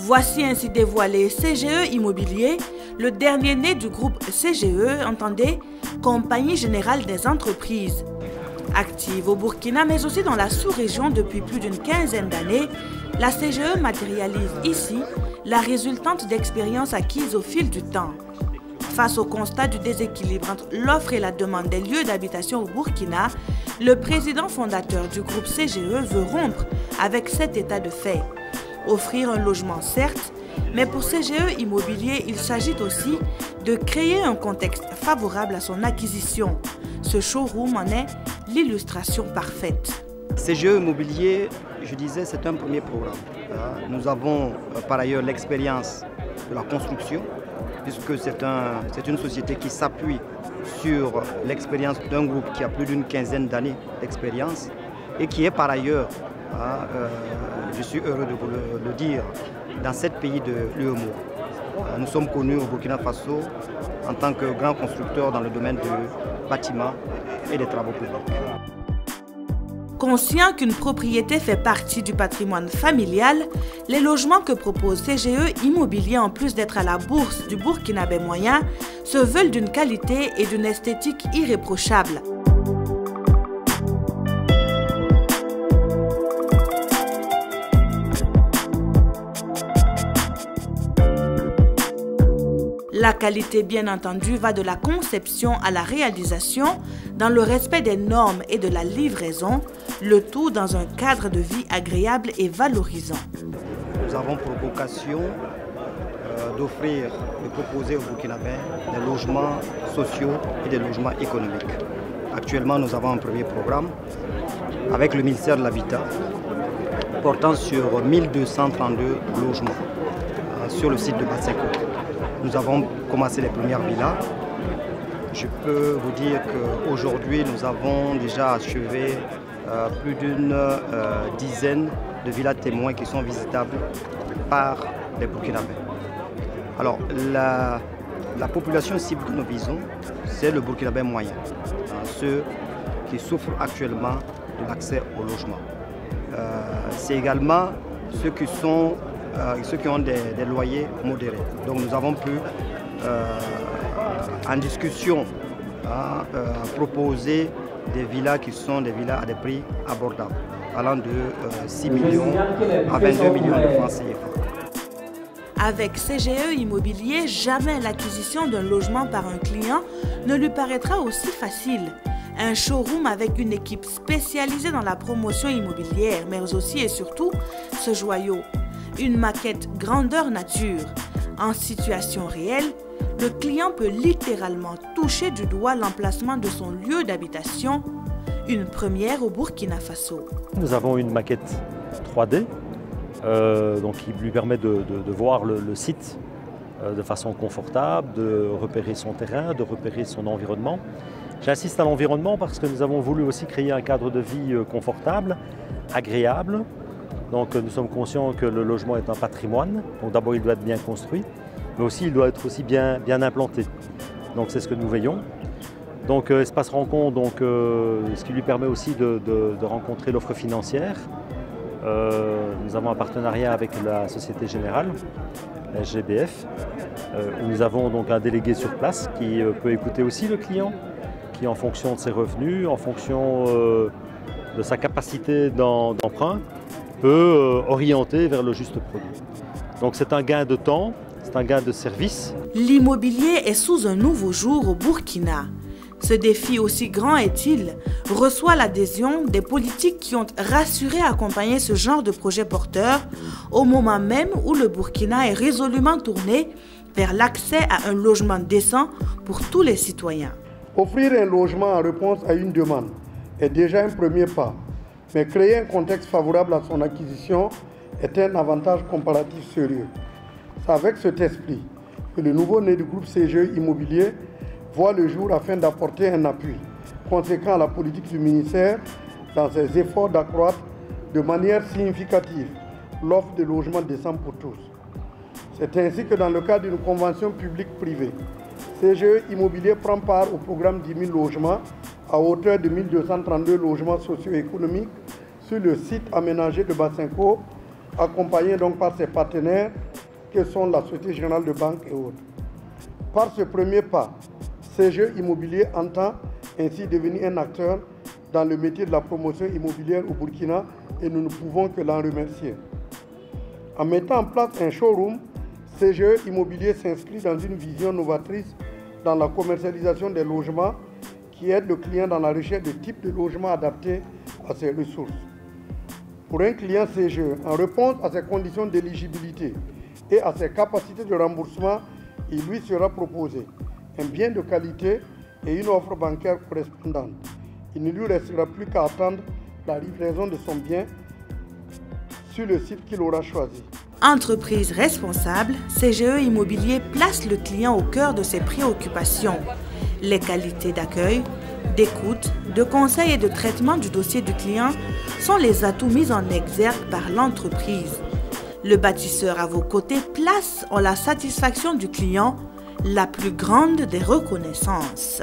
Voici ainsi dévoilé CGE Immobilier, le dernier né du groupe CGE, entendez, Compagnie Générale des Entreprises. Active au Burkina mais aussi dans la sous-région depuis plus d'une quinzaine d'années, la CGE matérialise ici la résultante d'expériences acquises au fil du temps. Face au constat du déséquilibre entre l'offre et la demande des lieux d'habitation au Burkina, le président fondateur du groupe CGE veut rompre avec cet état de fait. Offrir un logement certes, mais pour CGE Immobilier, il s'agit aussi de créer un contexte favorable à son acquisition. Ce showroom en est l'illustration parfaite. CGE Immobilier, je disais, c'est un premier programme. Nous avons par ailleurs l'expérience de la construction, puisque c'est une société qui s'appuie sur l'expérience d'un groupe qui a plus d'une quinzaine d'années d'expérience et qui est par ailleurs, je suis heureux de vous le dire, dans 7 pays de l'UEMOA. Nous sommes connus au Burkina Faso en tant que grand constructeur dans le domaine du bâtiment et des travaux publics. Conscient qu'une propriété fait partie du patrimoine familial, les logements que propose CGE Immobilier, en plus d'être à la bourse du Burkinabé moyen, se veulent d'une qualité et d'une esthétique irréprochables. La qualité, bien entendu, va de la conception à la réalisation, dans le respect des normes et de la livraison, le tout dans un cadre de vie agréable et valorisant. Nous avons pour vocation d'offrir, de proposer aux Burkinabés des logements sociaux et des logements économiques. Actuellement, nous avons un premier programme avec le ministère de l'Habitat portant sur 1232 logements sur le site de Batsenko. Nous avons commencé les premières villas. Je peux vous dire qu'aujourd'hui, nous avons déjà achevé plus d'une dizaine de villas témoins qui sont visitables par les Burkinabés. Alors, la population cible que nous visons, c'est le Burkinabé moyen, ceux qui souffrent actuellement de l'accès au logement. C'est également ceux qui ont des loyers modérés. Donc nous avons pu, en discussion, proposer des villas qui sont des villas à des prix abordables, allant de 6 millions à 22 millions de francs CFA. Avec CGE Immobilier, jamais l'acquisition d'un logement par un client ne lui paraîtra aussi facile. Un showroom avec une équipe spécialisée dans la promotion immobilière, mais aussi et surtout ce joyau. Une maquette grandeur nature. En situation réelle, le client peut littéralement toucher du doigt l'emplacement de son lieu d'habitation, une première au Burkina Faso. Nous avons une maquette 3D donc qui lui permet de voir le site de façon confortable, de repérer son terrain, de repérer son environnement. J'insiste à l'environnement parce que nous avons voulu aussi créer un cadre de vie confortable, agréable. Donc nous sommes conscients que le logement est un patrimoine, donc d'abord il doit être bien construit, mais aussi il doit être aussi bien implanté. Donc c'est ce que nous veillons. Donc Espace Rencontre, donc, ce qui lui permet aussi de rencontrer l'offre financière. Nous avons un partenariat avec la Société Générale, la SGBF, où nous avons donc un délégué sur place qui peut écouter aussi le client, qui en fonction de ses revenus, en fonction de sa capacité d'emprunt, peut orienter vers le juste produit. Donc c'est un gain de temps, c'est un gain de service. L'immobilier est sous un nouveau jour au Burkina. Ce défi, aussi grand est-il, reçoit l'adhésion des politiques qui ont rassuré et accompagné ce genre de projet porteur au moment même où le Burkina est résolument tourné vers l'accès à un logement décent pour tous les citoyens. Offrir un logement en réponse à une demande est déjà un premier pas, mais créer un contexte favorable à son acquisition est un avantage comparatif sérieux. C'est avec cet esprit que le nouveau né du groupe CGE Immobilier voit le jour afin d'apporter un appui conséquent à la politique du ministère dans ses efforts d'accroître de manière significative l'offre de logements décents pour tous. C'est ainsi que dans le cadre d'une convention publique-privée, CGE Immobilier prend part au programme 10 000 logements à hauteur de 1232 logements socio-économiques sur le site aménagé de Batsenko accompagné donc par ses partenaires que sont la Société Générale de Banque et autres. Par ce premier pas, CGE Immobilier entend ainsi devenir un acteur dans le métier de la promotion immobilière au Burkina et nous ne pouvons que l'en remercier. En mettant en place un showroom, CGE Immobilier s'inscrit dans une vision novatrice dans la commercialisation des logements qui aide le client dans la recherche de types de logements adaptés à ses ressources. Pour un client CGE, en réponse à ses conditions d'éligibilité et à ses capacités de remboursement, il lui sera proposé un bien de qualité et une offre bancaire correspondante. Il ne lui restera plus qu'à attendre la livraison de son bien sur le site qu'il aura choisi. Entreprise responsable, CGE Immobilier place le client au cœur de ses préoccupations. Les qualités d'accueil, d'écoute, de conseil et de traitement du dossier du client sont les atouts mis en exergue par l'entreprise. Le bâtisseur à vos côtés place en la satisfaction du client la plus grande des reconnaissances.